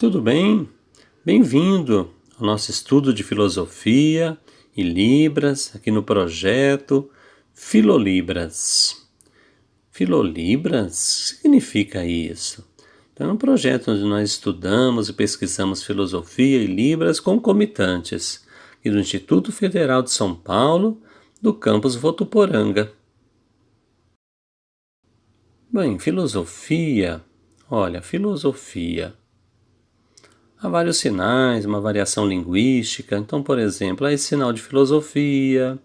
Tudo bem? Bem-vindo ao nosso estudo de filosofia e Libras aqui no projeto Filolibras. Filolibras? O que significa isso? Então, é um projeto onde nós estudamos e pesquisamos filosofia e Libras concomitantes, aqui do Instituto Federal de São Paulo, do campus Votuporanga. Bem, filosofia. Olha, filosofia. Há vários sinais, uma variação linguística. Então, por exemplo, há esse sinal de filosofia,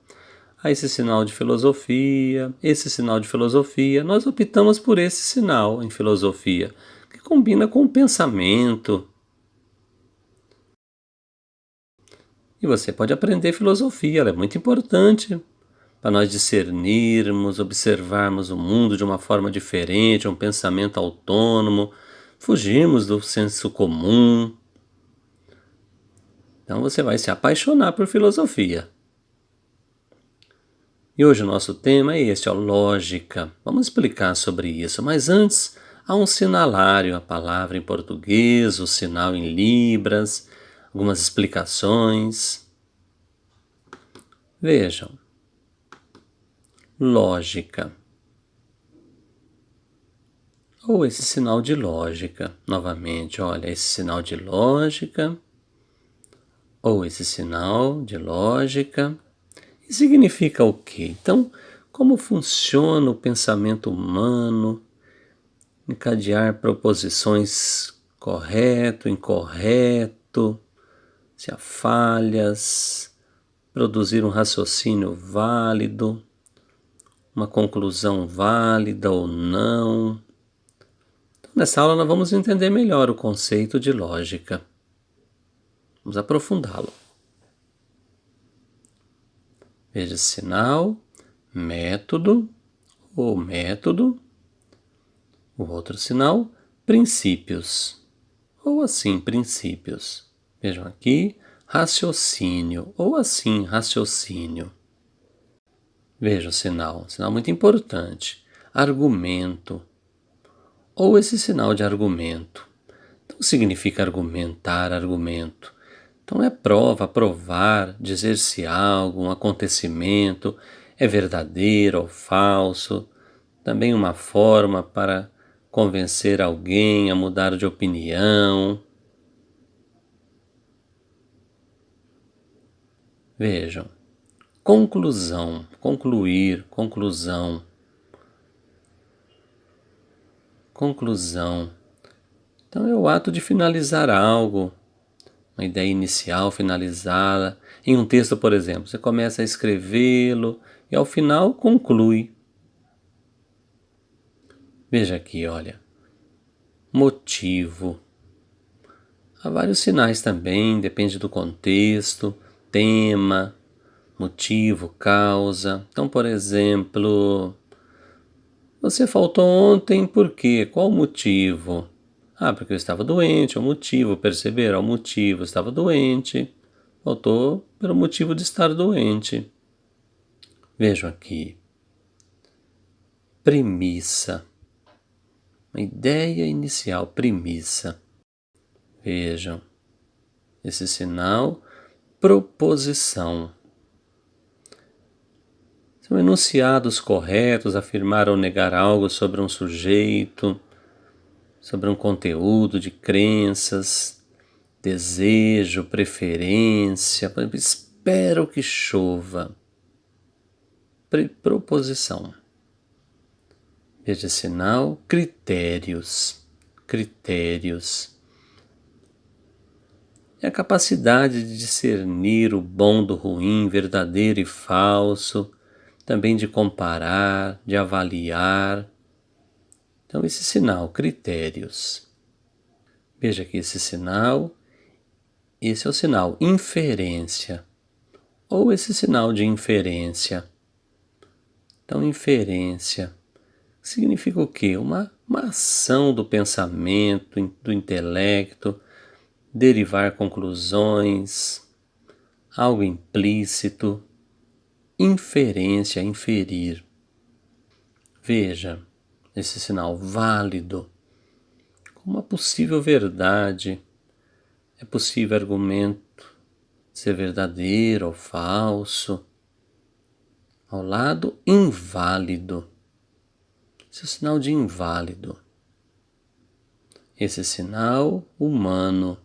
há esse sinal de filosofia, esse sinal de filosofia. Nós optamos por esse sinal em filosofia, que combina com o pensamento. E você pode aprender filosofia, ela é muito importante para nós discernirmos, observarmos o mundo de uma forma diferente, um pensamento autônomo, fugirmos do senso comum. Então você vai se apaixonar por filosofia. E hoje o nosso tema é este, lógica. Vamos explicar sobre isso, mas antes há um sinalário, a palavra em português, o sinal em libras, algumas explicações. Vejam, lógica. Ou esse sinal de lógica, novamente, olha, esse sinal de lógica, ou esse sinal de lógica. E significa o quê? Então, como funciona o pensamento humano, encadear proposições correto, incorreto, se há falhas, produzir um raciocínio válido, uma conclusão válida ou não. Então, nessa aula nós vamos entender melhor o conceito de lógica. Vamos aprofundá-lo. Veja sinal, método ou método. O outro sinal, princípios, ou assim, princípios. Vejam aqui, raciocínio, ou assim, raciocínio. Veja o sinal muito importante, argumento, ou esse sinal de argumento. Então, significa argumentar, argumento. Então, é prova, provar, dizer se algo, um acontecimento é verdadeiro ou falso. Também uma forma para convencer alguém a mudar de opinião. Vejam, conclusão, concluir, conclusão. Conclusão. Então é o ato de finalizar algo, uma ideia inicial finalizada. Em um texto, por exemplo, você começa a escrevê-lo e ao final conclui. Veja aqui, olha, motivo. Há vários sinais também, depende do contexto, tema, motivo, causa. Então, por exemplo, você faltou ontem por quê? Qual o motivo? Porque eu estava doente, é o motivo, perceberam? É o motivo, eu estava doente, faltou pelo motivo de estar doente. Vejam aqui, premissa, uma ideia inicial, premissa. Vejam, esse sinal, proposição. São enunciados corretos, afirmar ou negar algo sobre um sujeito, sobre um conteúdo de crenças, desejo, preferência, por exemplo, espero que chova. Proposição. Veja sinal, critérios. Critérios. É a capacidade de discernir o bom do ruim, verdadeiro e falso, também de comparar, de avaliar. Então, esse sinal, critérios. Veja aqui esse sinal. Esse é o sinal inferência, ou esse sinal de inferência. Então, inferência significa o quê? Uma ação do pensamento, do intelecto, derivar conclusões, algo implícito. Inferência, inferir. Veja esse sinal válido, como uma possível verdade, é possível argumento ser verdadeiro ou falso. Ao lado, inválido. Esse é o sinal de inválido. Esse sinal humano,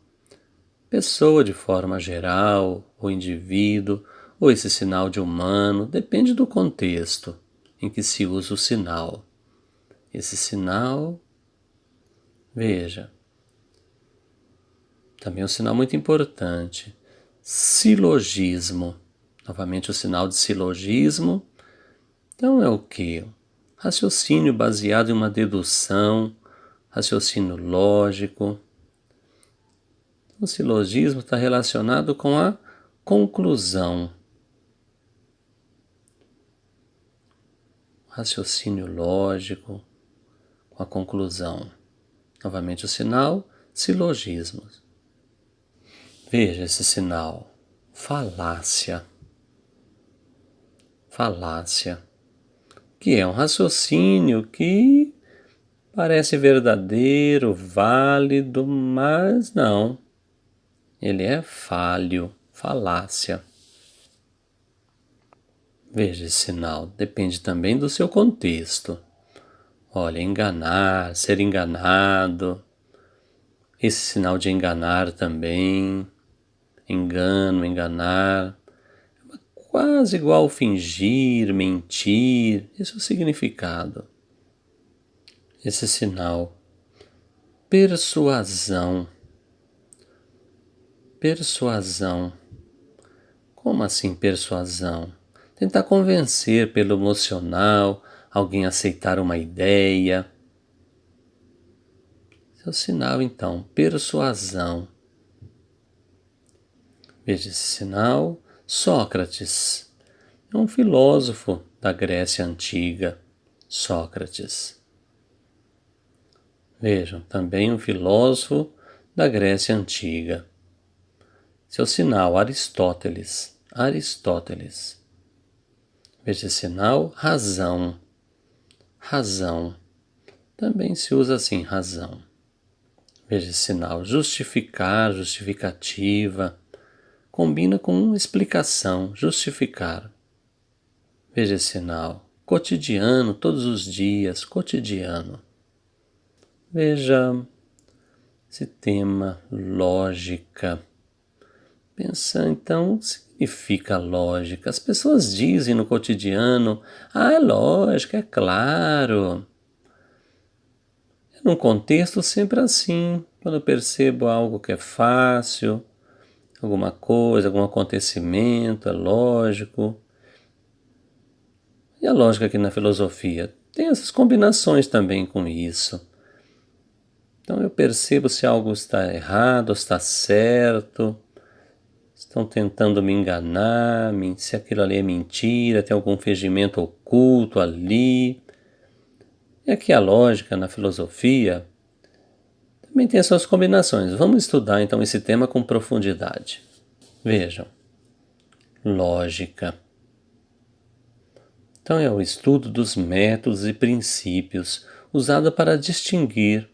pessoa de forma geral, ou indivíduo, ou esse sinal de humano, depende do contexto em que se usa o sinal. Esse sinal, veja, também é um sinal muito importante. Silogismo. Novamente o sinal de silogismo. Então é o quê? Raciocínio baseado em uma dedução, raciocínio lógico. O silogismo está relacionado com a conclusão. Raciocínio lógico com a conclusão. Novamente o sinal, silogismos. Veja esse sinal. Falácia. Falácia. Que é um raciocínio que parece verdadeiro, válido, mas não. Ele é falho, falácia. Veja esse sinal, depende também do seu contexto. Olha, enganar, ser enganado. Esse sinal de enganar também. Engano, enganar. Quase igual fingir, mentir. Esse é o significado. Esse sinal. Persuasão. Persuasão. Como assim persuasão? Tentar convencer pelo emocional, alguém aceitar uma ideia. Esse é o sinal, então, persuasão. Veja esse sinal. Sócrates é um filósofo da Grécia Antiga. Sócrates. Vejam, também um filósofo da Grécia Antiga. Seu sinal, Aristóteles. Aristóteles. Veja esse sinal, razão. Razão. Também se usa assim, razão. Veja esse sinal, justificar, justificativa. Combina com explicação, justificar. Veja esse sinal, cotidiano, todos os dias, cotidiano. Veja esse tema, lógica. Pensa então, o que significa lógica? As pessoas dizem no cotidiano, é lógica, é claro. É num contexto sempre assim, quando eu percebo algo que é fácil, alguma coisa, algum acontecimento, é lógico. E a lógica aqui na filosofia tem essas combinações também com isso. Então eu percebo se algo está errado, está certo. Estão tentando me enganar, se aquilo ali é mentira, tem algum fingimento oculto ali. E aqui a lógica na filosofia também tem as suas combinações. Vamos estudar então esse tema com profundidade. Vejam, lógica. Então é o estudo dos métodos e princípios usado para distinguir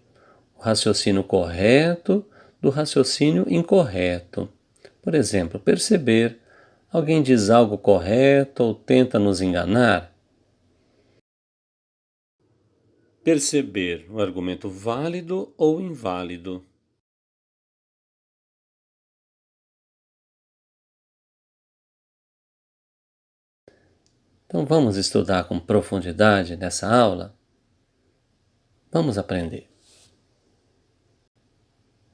o raciocínio correto do raciocínio incorreto. Por exemplo, perceber, alguém diz algo correto ou tenta nos enganar? Perceber o argumento válido ou inválido. Então vamos estudar com profundidade nessa aula? Vamos aprender.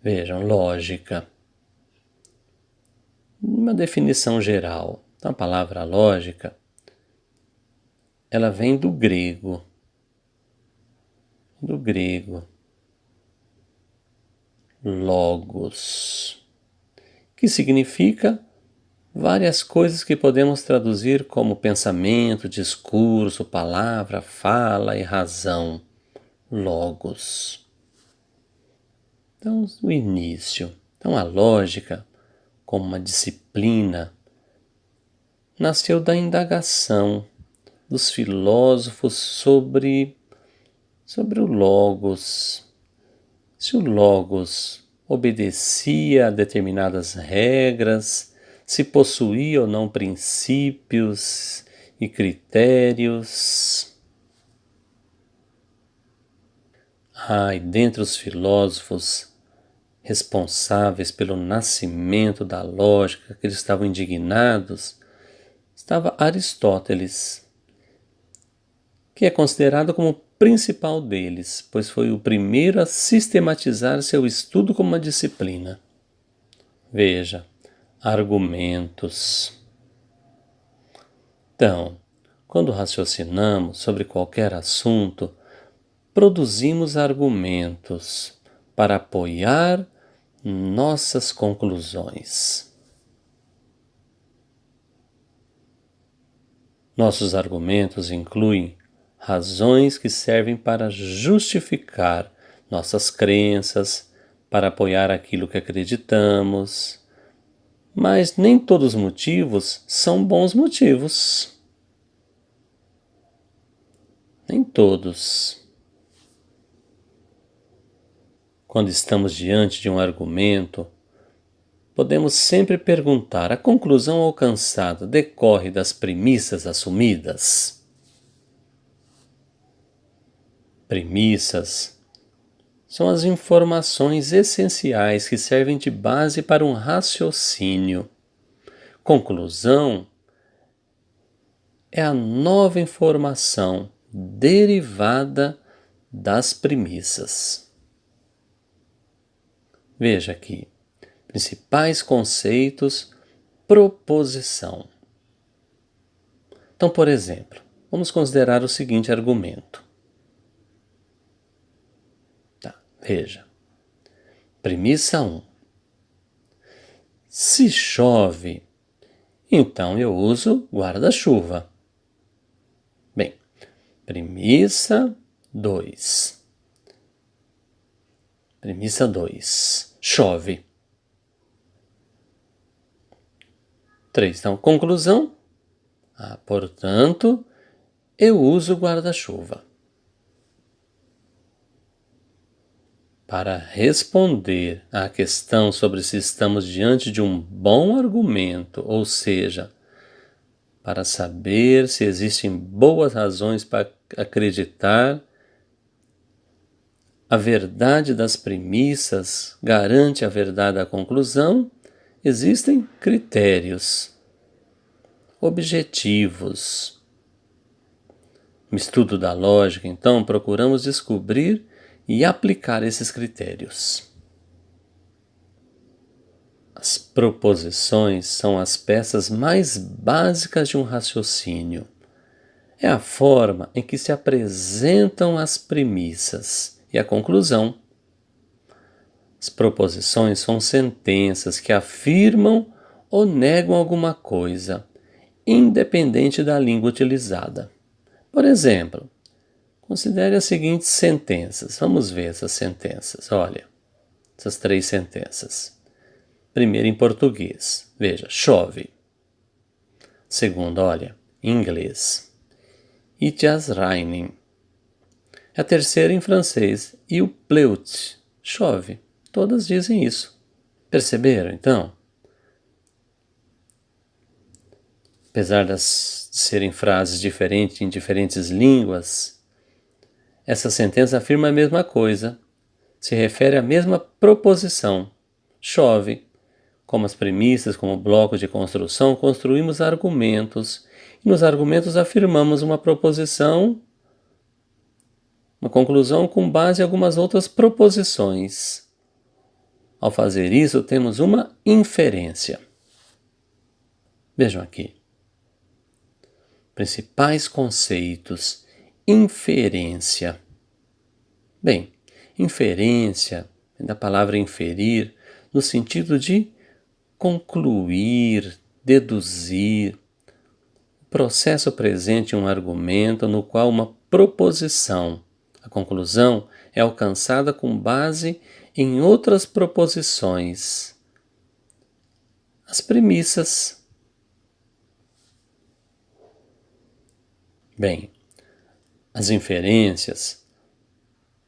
Vejam, lógica. Uma definição geral. Então, a palavra lógica, ela vem do grego. Logos, que significa várias coisas que podemos traduzir como pensamento, discurso, palavra, fala e razão. Logos. Então, o início. Então, a lógica, como uma disciplina, nasceu da indagação dos filósofos sobre o logos. Se o logos obedecia a determinadas regras, se possuía ou não princípios e critérios. E dentre os filósofos responsáveis pelo nascimento da lógica, que eles estavam indignados, estava Aristóteles, que é considerado como o principal deles, pois foi o primeiro a sistematizar seu estudo como uma disciplina. Veja, argumentos. Então, quando raciocinamos sobre qualquer assunto, produzimos argumentos para apoiar nossas conclusões. Nossos argumentos incluem razões que servem para justificar nossas crenças, para apoiar aquilo que acreditamos, mas nem todos os motivos são bons motivos. Nem todos. Quando estamos diante de um argumento, podemos sempre perguntar: a conclusão alcançada decorre das premissas assumidas? Premissas são as informações essenciais que servem de base para um raciocínio. Conclusão é a nova informação derivada das premissas. Veja aqui, principais conceitos, proposição. Então, por exemplo, vamos considerar o seguinte argumento. Veja, premissa 1. Se chove, então eu uso guarda-chuva. Bem, premissa 2. Premissa 2. Chove. 3. Então, conclusão. Portanto, eu uso guarda-chuva. Para responder à questão sobre se estamos diante de um bom argumento, ou seja, para saber se existem boas razões para acreditar, a verdade das premissas garante a verdade da conclusão, existem critérios, objetivos. No estudo da lógica, então, procuramos descobrir e aplicar esses critérios. As proposições são as peças mais básicas de um raciocínio. É a forma em que se apresentam as premissas e a conclusão. As proposições são sentenças que afirmam ou negam alguma coisa, independente da língua utilizada. Por exemplo, considere as seguintes sentenças. Vamos ver essas sentenças. Olha, essas 3 sentenças. Primeira em português. Veja, chove. Segunda, olha, em inglês. It is raining. A terceira em francês. Il pleut. Chove. Todas dizem isso. Perceberam, então? Apesar de serem frases diferentes em diferentes línguas, essa sentença afirma a mesma coisa, se refere à mesma proposição. Chove. Como as premissas, como blocos de construção, construímos argumentos, e nos argumentos afirmamos uma proposição, uma conclusão com base em algumas outras proposições. Ao fazer isso, temos uma inferência. Vejam aqui. Principais conceitos. Inferência. Bem, inferência é da palavra inferir, no sentido de concluir, deduzir. O processo presente em um argumento no qual uma proposição, a conclusão, é alcançada com base em outras proposições. As premissas. Bem, as inferências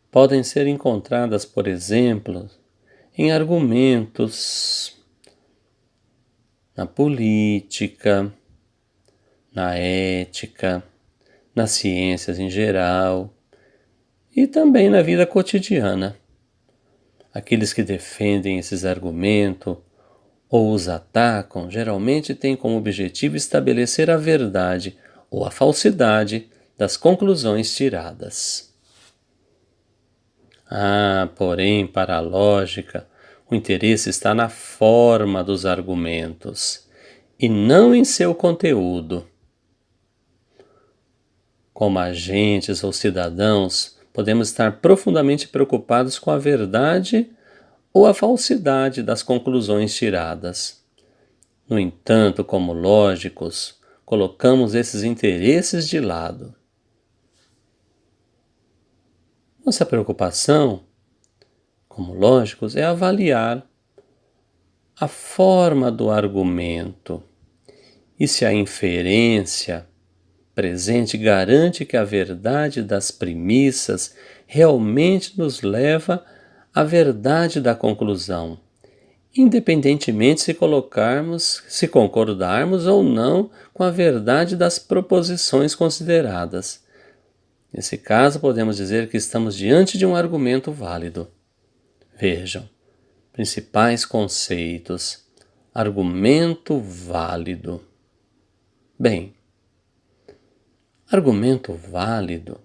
podem ser encontradas, por exemplo, em argumentos na política, na ética, nas ciências em geral e também na vida cotidiana. Aqueles que defendem esses argumentos ou os atacam geralmente têm como objetivo estabelecer a verdade ou a falsidade das conclusões tiradas. Porém, para a lógica, o interesse está na forma dos argumentos e não em seu conteúdo. Como agentes ou cidadãos, podemos estar profundamente preocupados com a verdade ou a falsidade das conclusões tiradas. No entanto, como lógicos, colocamos esses interesses de lado. Nossa preocupação, como lógicos, é avaliar a forma do argumento e se a inferência presente garante que a verdade das premissas realmente nos leva à verdade da conclusão, independentemente se concordarmos ou não com a verdade das proposições consideradas. Nesse caso, podemos dizer que estamos diante de um argumento válido. Vejam, principais conceitos. Argumento válido. Bem, argumento válido.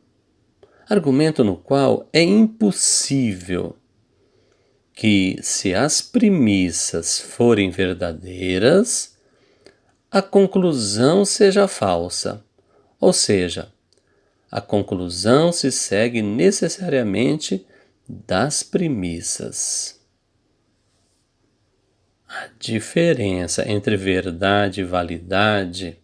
Argumento no qual é impossível que, se as premissas forem verdadeiras, a conclusão seja falsa. Ou seja, a conclusão se segue necessariamente das premissas. A diferença entre verdade e validade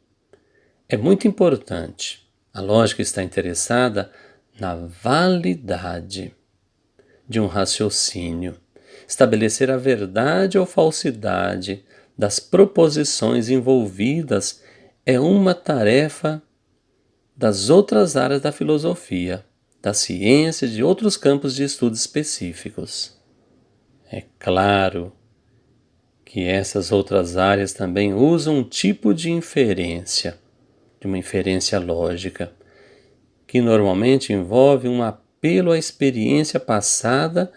é muito importante. A lógica está interessada na validade de um raciocínio, estabelecer a verdade ou falsidade das proposições envolvidas é uma tarefa das outras áreas da filosofia, da ciência e de outros campos de estudo específicos. É claro que essas outras áreas também usam um tipo de inferência, de uma inferência lógica, que normalmente envolve um apelo à experiência passada,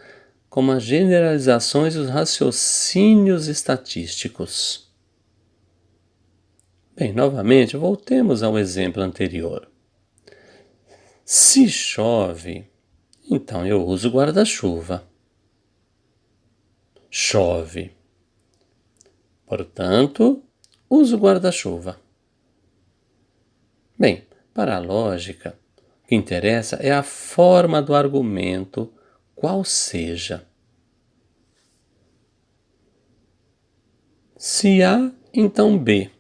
como as generalizações e os raciocínios estatísticos. Bem, novamente, voltemos ao exemplo anterior. Se chove, então eu uso guarda-chuva. Chove. Portanto, uso guarda-chuva. Bem, para a lógica, o que interessa é a forma do argumento, qual seja. Se A, então B.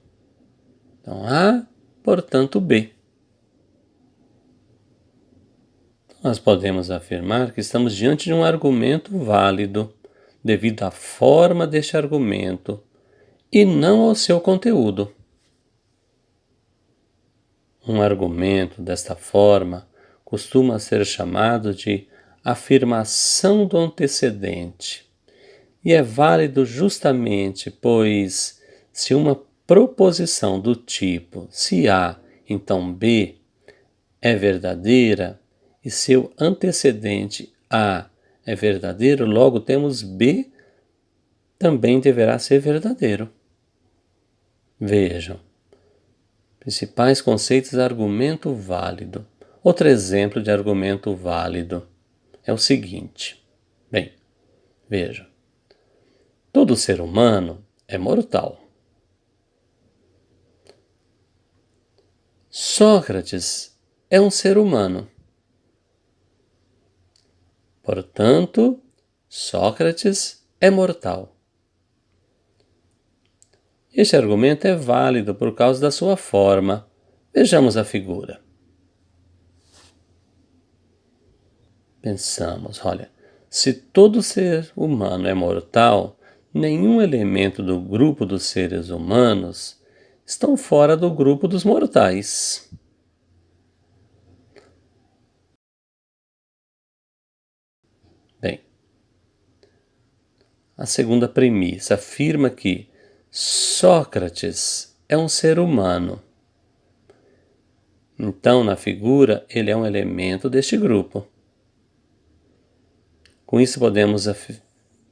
Então A, portanto B. Nós podemos afirmar que estamos diante de um argumento válido, devido à forma deste argumento e não ao seu conteúdo. Um argumento desta forma costuma ser chamado de afirmação do antecedente, e é válido justamente pois, se uma proposição do tipo se A, então B, é verdadeira, e seu antecedente A é verdadeiro, logo temos B também deverá ser verdadeiro. Vejam, principais conceitos de argumento válido. Outro exemplo de argumento válido é o seguinte. Bem, vejam, todo ser humano é mortal. Sócrates é um ser humano. Portanto, Sócrates é mortal. Este argumento é válido por causa da sua forma. Vejamos a figura. Pensamos, olha, se todo ser humano é mortal, nenhum elemento do grupo dos seres humanos estão fora do grupo dos mortais. Bem, A segunda premissa afirma que Sócrates é um ser humano. Então, na figura, ele é um elemento deste grupo. Com isso, podemos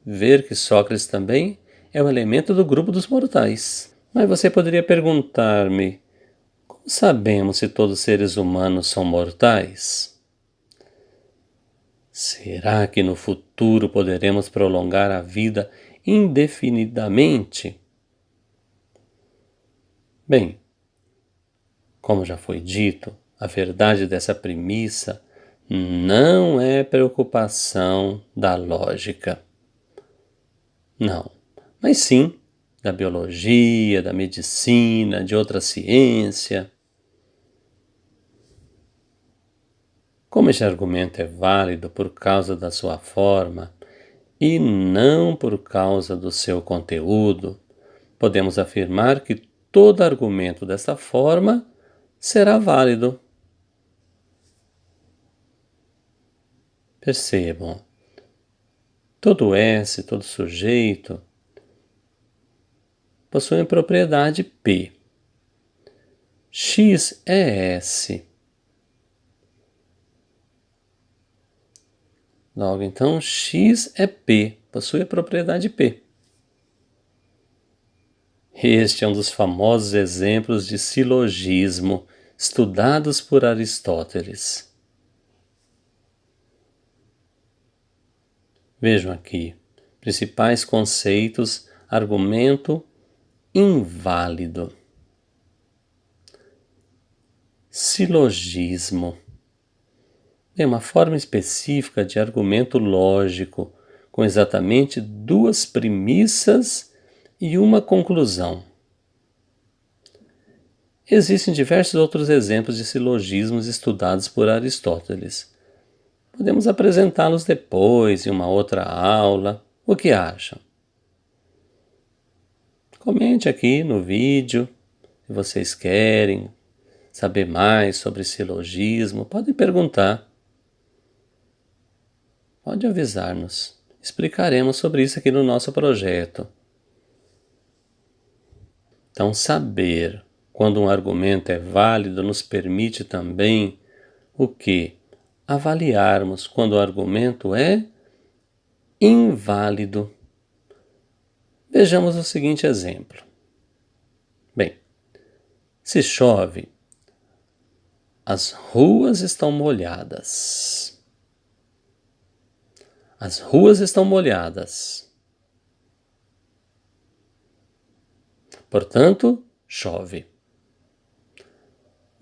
ver que Sócrates também é um elemento do grupo dos mortais. Mas você poderia perguntar-me, como sabemos se todos os seres humanos são mortais? Será que no futuro poderemos prolongar a vida indefinidamente? Bem, como já foi dito, a verdade dessa premissa não é preocupação da lógica. Não, mas sim da biologia, da medicina, de outra ciência. Como este argumento é válido por causa da sua forma e não por causa do seu conteúdo, podemos afirmar que todo argumento desta forma será válido. Percebam, todo S, todo sujeito, possui propriedade P. X é S. Logo, então, X é P, possui a propriedade P. Este é um dos famosos exemplos de silogismo estudados por Aristóteles. Vejam aqui, principais conceitos, argumento inválido. Silogismo é uma forma específica de argumento lógico, com exatamente duas premissas e uma conclusão. Existem diversos outros exemplos de silogismos estudados por Aristóteles. Podemos apresentá-los depois, em uma outra aula. O que acham? Comente aqui no vídeo se vocês querem saber mais sobre silogismo. Podem perguntar. Pode avisar-nos. Explicaremos sobre isso aqui no nosso projeto. Então, saber quando um argumento é válido nos permite também o quê? Avaliarmos quando o argumento é inválido. Vejamos o seguinte exemplo. Bem, se chove, as ruas estão molhadas. As ruas estão molhadas. Portanto, chove.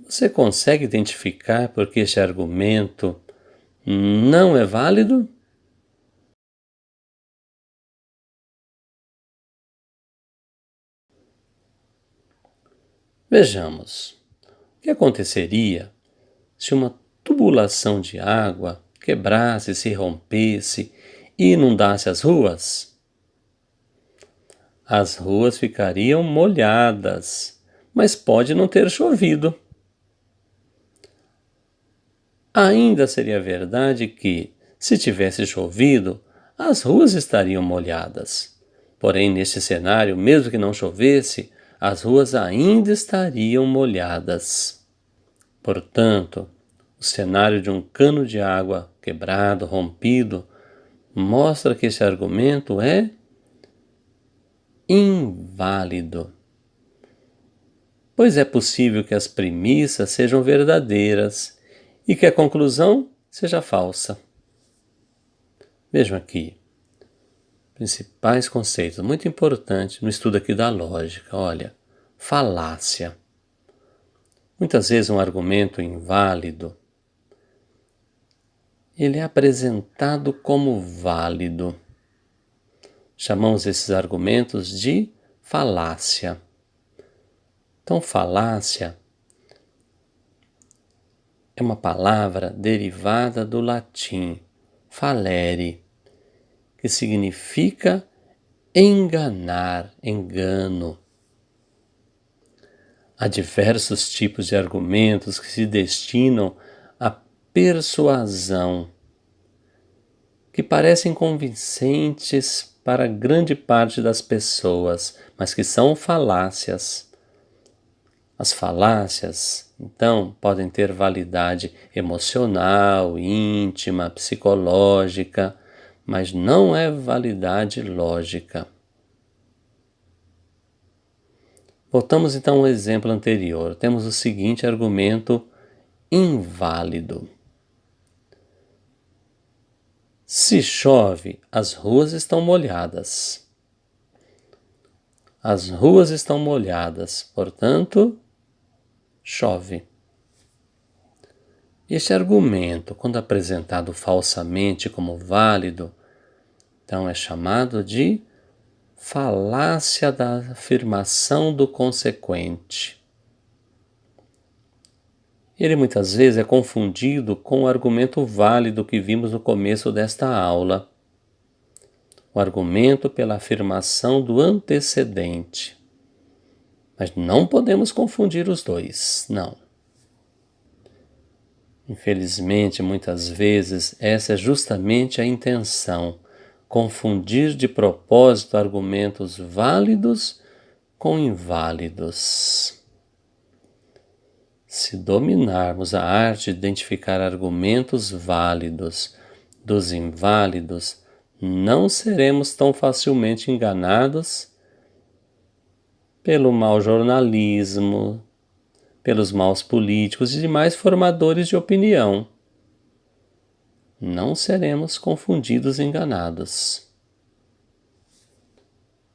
Você consegue identificar por que este argumento não é válido? Vejamos. O que aconteceria se uma tubulação de água quebrasse, se rompesse e inundasse as ruas? As ruas ficariam molhadas, mas pode não ter chovido. Ainda seria verdade que, se tivesse chovido, as ruas estariam molhadas. Porém, neste cenário, mesmo que não chovesse, as ruas ainda estariam molhadas. Portanto, o cenário de um cano de água quebrado, rompido, mostra que esse argumento é inválido. Pois é possível que as premissas sejam verdadeiras e que a conclusão seja falsa. Vejam aqui, principais conceitos, muito importantes no estudo aqui da lógica. Olha, falácia. Muitas vezes um argumento inválido, ele é apresentado como válido. Chamamos esses argumentos de falácia. Então, falácia é uma palavra derivada do latim falere, que significa enganar, engano. Há diversos tipos de argumentos que se destinam à persuasão, que parecem convincentes para grande parte das pessoas, mas que são falácias. As falácias, então, podem ter validade emocional, íntima, psicológica, mas não é validade lógica. Voltamos então ao exemplo anterior. Temos o seguinte argumento inválido. Se chove, as ruas estão molhadas. As ruas estão molhadas, portanto, chove. Este argumento, quando apresentado falsamente como válido, então é chamado de falácia da afirmação do consequente. Ele muitas vezes é confundido com o argumento válido que vimos no começo desta aula. O argumento pela afirmação do antecedente. Mas não podemos confundir os dois, não. Infelizmente, muitas vezes, essa é justamente a intenção, confundir de propósito argumentos válidos com inválidos. Se dominarmos a arte de identificar argumentos válidos dos inválidos, não seremos tão facilmente enganados pelo mau jornalismo, pelos maus políticos e demais formadores de opinião. Não seremos confundidos e enganados.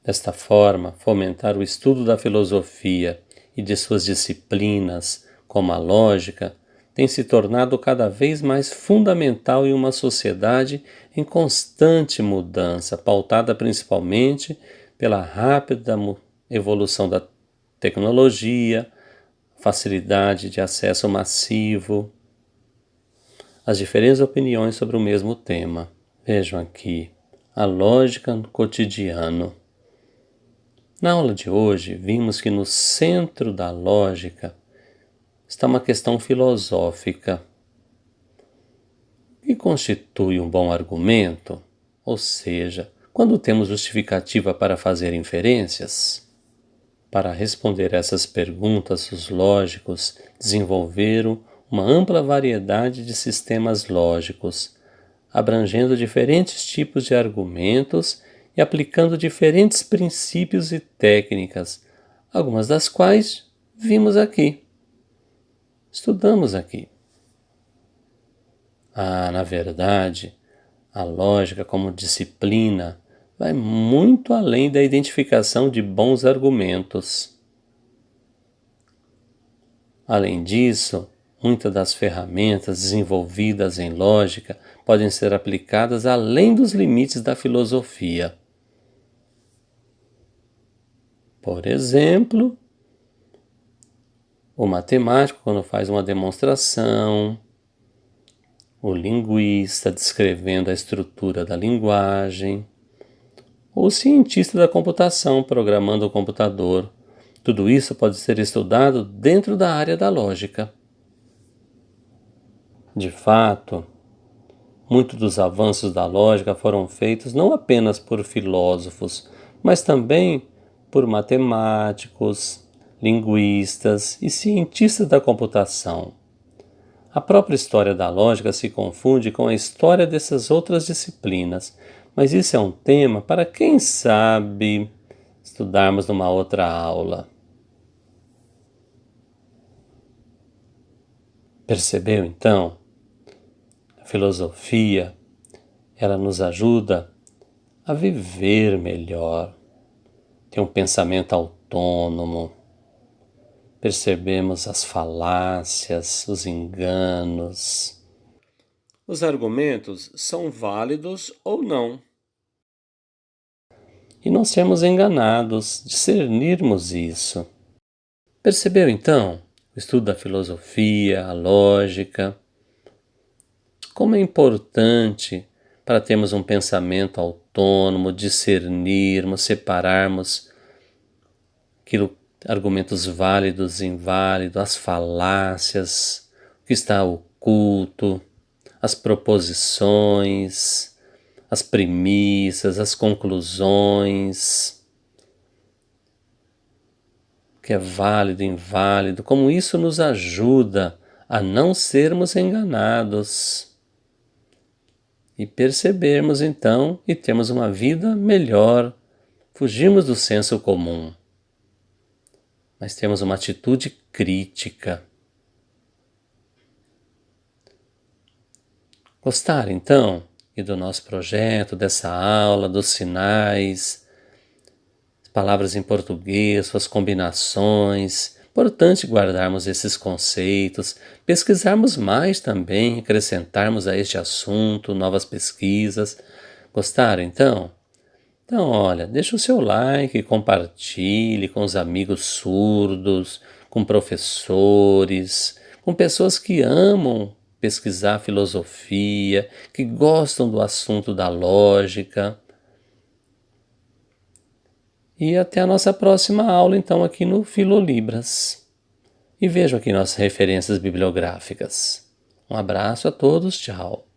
Desta forma, fomentar o estudo da filosofia e de suas disciplinas, como a lógica, tem se tornado cada vez mais fundamental em uma sociedade em constante mudança, pautada principalmente pela rápida evolução da tecnologia, facilidade de acesso massivo, as diferentes opiniões sobre o mesmo tema. Vejam aqui, a lógica no cotidiano. Na aula de hoje, vimos que no centro da lógica está uma questão filosófica. O que constitui um bom argumento? Ou seja, quando temos justificativa para fazer inferências? Para responder essas perguntas, os lógicos desenvolveram uma ampla variedade de sistemas lógicos, abrangendo diferentes tipos de argumentos e aplicando diferentes princípios e técnicas, algumas das quais vimos aqui. Estudamos aqui. Na verdade, a lógica como disciplina vai muito além da identificação de bons argumentos. Além disso, muitas das ferramentas desenvolvidas em lógica podem ser aplicadas além dos limites da filosofia. Por exemplo, o matemático, quando faz uma demonstração, o linguista descrevendo a estrutura da linguagem, ou o cientista da computação programando o computador. Tudo isso pode ser estudado dentro da área da lógica. De fato, muitos dos avanços da lógica foram feitos não apenas por filósofos, mas também por matemáticos, linguistas e cientistas da computação. A própria história da lógica se confunde com a história dessas outras disciplinas, mas isso é um tema para, quem sabe, estudarmos numa outra aula. Percebeu, então? A filosofia, ela nos ajuda a viver melhor, ter um pensamento autônomo. Percebemos as falácias, os enganos. Os argumentos são válidos ou não. E não sermos enganados, discernirmos isso. Percebeu então o estudo da filosofia, a lógica? Como é importante para termos um pensamento autônomo, discernirmos, separarmos argumentos válidos e inválidos, as falácias, o que está oculto, as proposições, as premissas, as conclusões, o que é válido e inválido, como isso nos ajuda a não sermos enganados e percebermos então e termos uma vida melhor, fugirmos do senso comum, mas temos uma atitude crítica. Gostaram então e do nosso projeto, dessa aula, dos sinais, palavras em português, suas combinações? Importante guardarmos esses conceitos, pesquisarmos mais também, acrescentarmos a este assunto novas pesquisas. Gostaram então? Então, olha, deixa o seu like, compartilhe com os amigos surdos, com professores, com pessoas que amam pesquisar filosofia, que gostam do assunto da lógica. E até a nossa próxima aula, então, aqui no Filolibras. E vejam aqui nossas referências bibliográficas. Um abraço a todos, tchau.